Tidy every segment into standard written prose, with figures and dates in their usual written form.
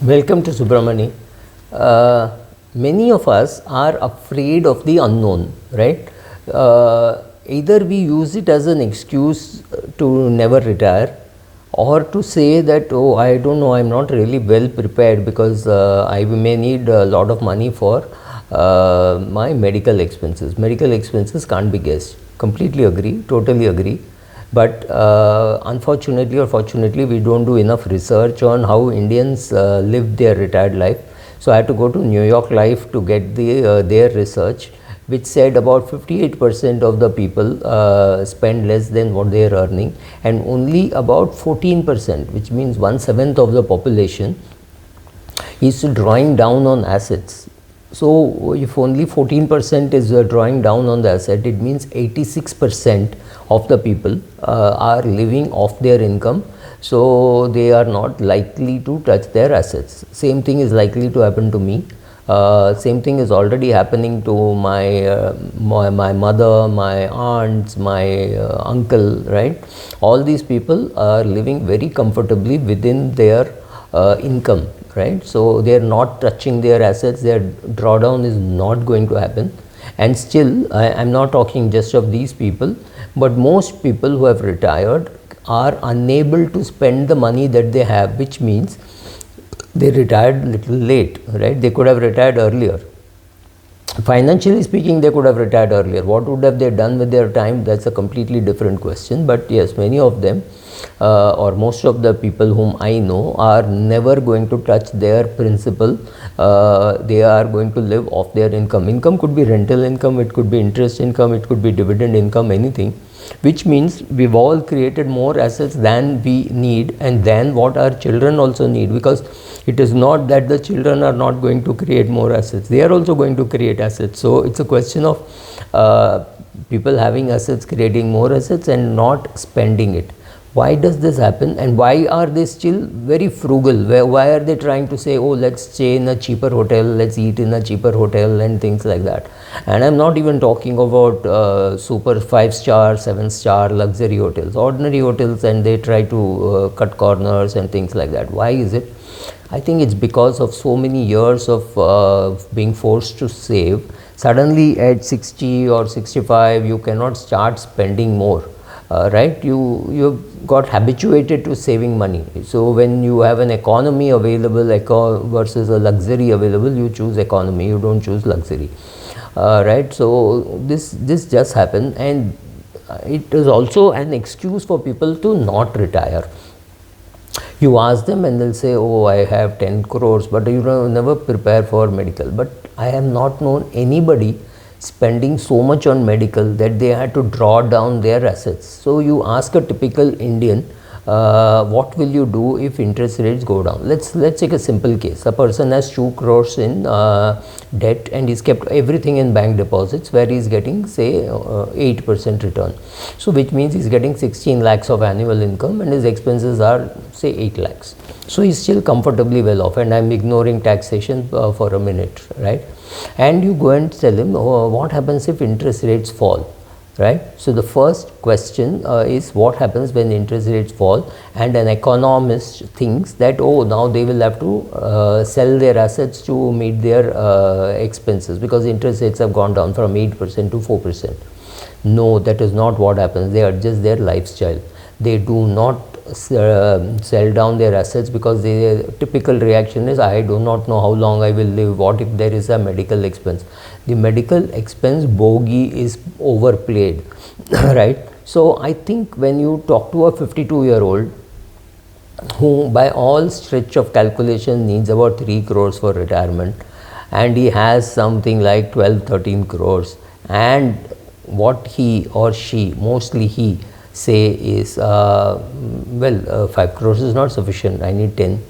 Welcome to Subramani. Many of us are afraid of the unknown, right? Either we use it as an excuse to never retire, or to say that, oh, I don't know, I'm not really well prepared because I may need a lot of money for my medical expenses. Medical expenses can't be guessed. Completely agree, totally agree. But unfortunately or fortunately, we don't do enough research on how Indians live their retired life. So I had to go to New York Life to get their research, which said about 58% of the people spend less than what they are earning, and only about 14%, which means 1/7 of the population, is drawing down on assets. So if only 14% is drawing down on the asset, it means 86% of the people are living off their income. So they are not likely to touch their assets. Same thing is likely to happen to me. Same thing is already happening to my mother, my aunts, my uncle, right? All these people are living very comfortably within their income, right? So they are not touching their assets. Their drawdown is not going to happen. And still, I am not talking just of these people, but most people who have retired are unable to spend the money that they have, which means they retired little late, right? They could have retired earlier. Financially speaking, they could have retired earlier. What would have they done with their time? That's a completely different question. But yes, many of them or most of the people whom I know are never going to touch their principal. They are going to live off their income. Income could be rental income, it could be interest income, it could be dividend income, anything, which means we've all created more assets than we need and than what our children also need, because it is not that the children are not going to create more assets, they are also going to create assets. So it's a question of people having assets, creating more assets and not spending it. Why does this happen, and why are they still very frugal? Why are they trying to say, oh, let's stay in a cheaper hotel, let's eat in a cheaper hotel and things like that? And I'm not even talking about super 5-star, 7-star luxury hotels, ordinary hotels, and they try to cut corners and things like that. Why is it? I think it's because of so many years of being forced to save. Suddenly at 60 or 65, you cannot start spending more. Right, you've got habituated to saving money. So when you have an economy available versus a luxury available, you choose economy, you don't choose luxury, right? So this just happened, and it is also an excuse for people to not retire. You ask them and they'll say, oh, I have 10 crores, but you never prepare for medical. But I have not known anybody spending so much on medical that they had to draw down their assets. So you ask a typical Indian, what will you do if interest rates go down? Let's take a simple case. A person has 2 crores in debt and he's kept everything in bank deposits, where he's getting say 8% return. So which means he's getting 16 lakhs of annual income and his expenses are say 8 lakhs. So he's still comfortably well off, and I'm ignoring taxation for a minute, right? And you go and tell him, oh, what happens if interest rates fall, right? So the first question is what happens when interest rates fall, and an economist thinks that, oh, now they will have to sell their assets to meet their expenses because interest rates have gone down from 8% to 4%. No, that is not what happens. They adjust their lifestyle. They do not sell down their assets because the typical reaction is, I do not know how long I will live, what if there is a medical expense. The medical expense bogey is overplayed, right? So I think when you talk to a 52-year-old who by all stretch of calculation needs about 3 crores for retirement, and he has something like 12-13 crores, and what he or she, mostly he, say is 5 crores is not sufficient, I need 10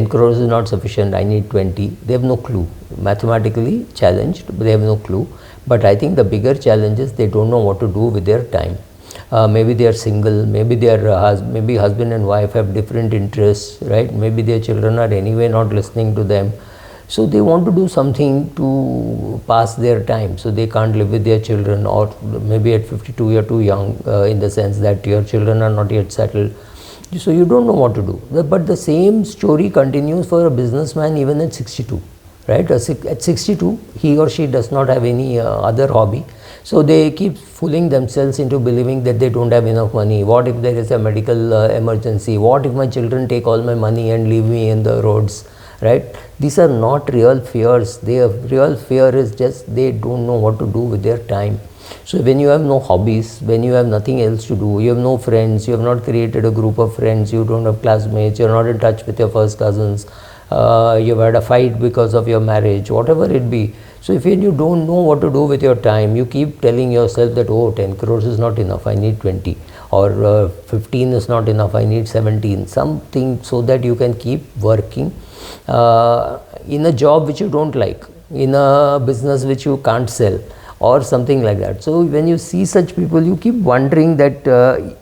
crores is not sufficient, I need 20. They have no clue. Mathematically challenged, but they have no clue. But I think the bigger challenge is they don't know what to do with their time. Maybe they are single, maybe they are maybe husband and wife have different interests, right? Maybe their children are anyway not listening to them. So they want to do something to pass their time, so they can't live with their children, or maybe at 52 you're too young in the sense that your children are not yet settled. So you don't know what to do. But the same story continues for a businessman even at 62, right? At 62, he or she does not have any other hobby. So they keep fooling themselves into believing that they don't have enough money. What if there is a medical emergency? What if my children take all my money and leave me in the roads, right? These are not real fears. Their real fear is just they don't know what to do with their time. So when you have no hobbies, when you have nothing else to do, you have no friends, you have not created a group of friends, you don't have classmates, you're not in touch with your first cousins, you've had a fight because of your marriage, whatever it be. So if you don't know what to do with your time, you keep telling yourself that, oh, 10 crores is not enough, I need 20, or 15 is not enough, I need 17, something, so that you can keep working in a job which you don't like, in a business which you can't sell, or something like that. So when you see such people, you keep wondering that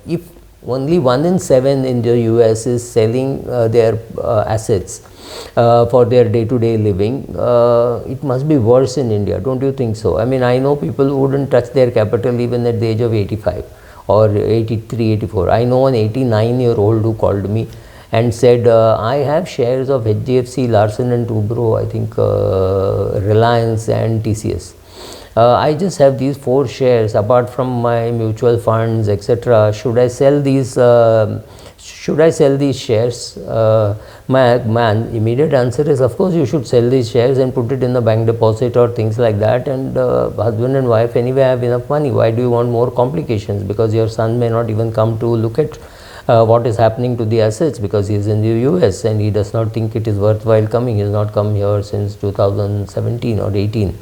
if only 1 in 7 in the US is selling their assets for their day-to-day living, it must be worse in India, don't you think so? I mean, I know people who wouldn't touch their capital even at the age of 85 or 83, 84. I know an 89-year-old who called me and said, I have shares of HDFC, Larsen and Toubro, I think Reliance and TCS. I just have these 4 shares apart from my mutual funds, etc. Should I sell these? Should I sell these shares? My immediate answer is, of course, you should sell these shares and put it in the bank deposit or things like that. And husband and wife anyway have enough money. Why do you want more complications? Because your son may not even come to look at what is happening to the assets, because he is in the US and he does not think it is worthwhile coming. He has not come here since 2017 or 18.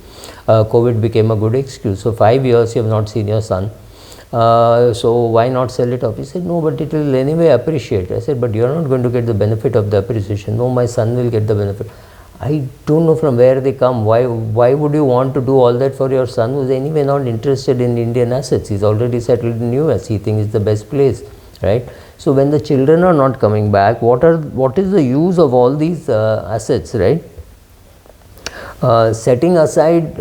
COVID became a good excuse. So 5 years you have not seen your son. So why not sell it off? He said, no, but it will anyway appreciate. I said, but you are not going to get the benefit of the appreciation. No, my son will get the benefit. I don't know from where they come. Why would you want to do all that for your son, who is anyway not interested in Indian assets? He's already settled in US. He thinks it's the best place, right? So when the children are not coming back, what is the use of all these assets, right? Setting aside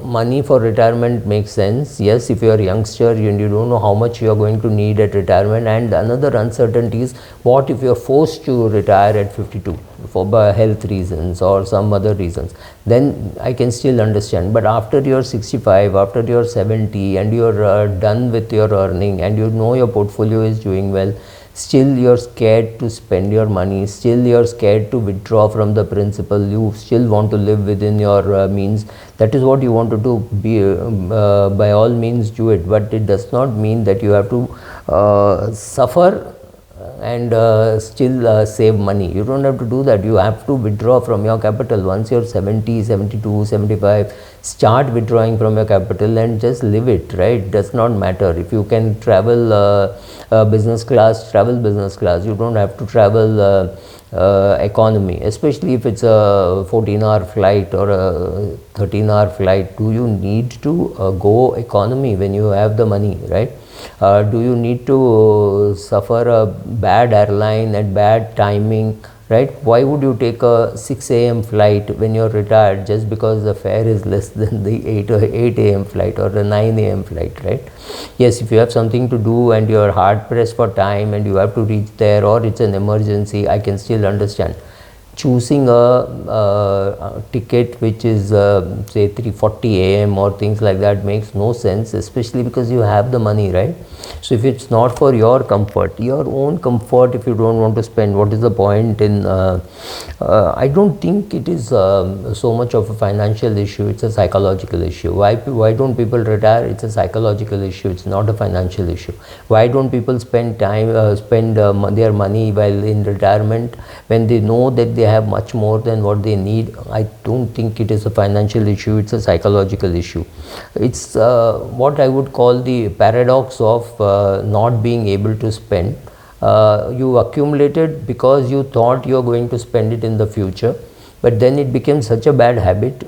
money for retirement makes sense. Yes, if you are a youngster and you don't know how much you are going to need at retirement, and another uncertainty is, what if you are forced to retire at 52 for health reasons or some other reasons, then I can still understand. But after you're 65, after you're 70 and you're done with your earning and you know your portfolio is doing well, still you're scared to spend your money, still you're scared to withdraw from the principal, you still want to live within your means. That is what you want to do. By all means do it, but it does not mean that you have to suffer and still save money. You don't have to do that. You have to withdraw from your capital. Once you're 70, 72, 75, start withdrawing from your capital and just live it, right? It does not matter. If you can travel business class, travel business class. You don't have to travel economy, especially if it's a 14-hour flight or a 13-hour flight. Do you need to go economy when you have the money, right? Do you need to suffer a bad airline at bad timing, right? Why would you take a 6 a.m. flight when you're retired just because the fare is less than the 8 a.m. flight or the 9 a.m. flight, right? Yes, if you have something to do and you're hard pressed for time and you have to reach there, or it's an emergency, I can still understand. Choosing a ticket which is say 3:40 a.m. or things like that makes no sense, especially because you have the money, right? So if it's not for your comfort, your own comfort, if you don't want to spend, what is the point in I don't think it is so much of a financial issue. It's a psychological issue. Why don't people retire? It's a psychological issue. It's not a financial issue. Why don't people spend time their money while in retirement when they know that they have much more than what they need? I don't think it is a financial issue. It's a psychological issue. It's what I would call the paradox of not being able to spend. You accumulated because you thought you are going to spend it in the future, but then it became such a bad habit,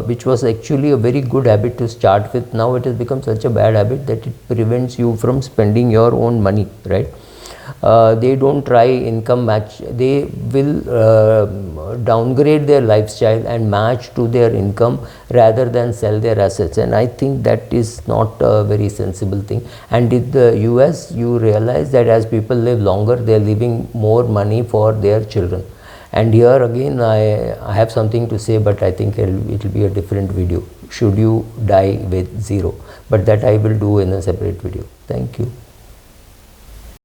which was actually a very good habit to start with. Now it has become such a bad habit that it prevents you from spending your own money, right? they don't try income match, they will downgrade their lifestyle and match to their income rather than sell their assets, and I think that is not a very sensible thing. And in the US you realize that as people live longer, they are leaving more money for their children. And here again I have something to say, but I think it will be a different video. Should you die with zero? But that I will do in a separate video. Thank you.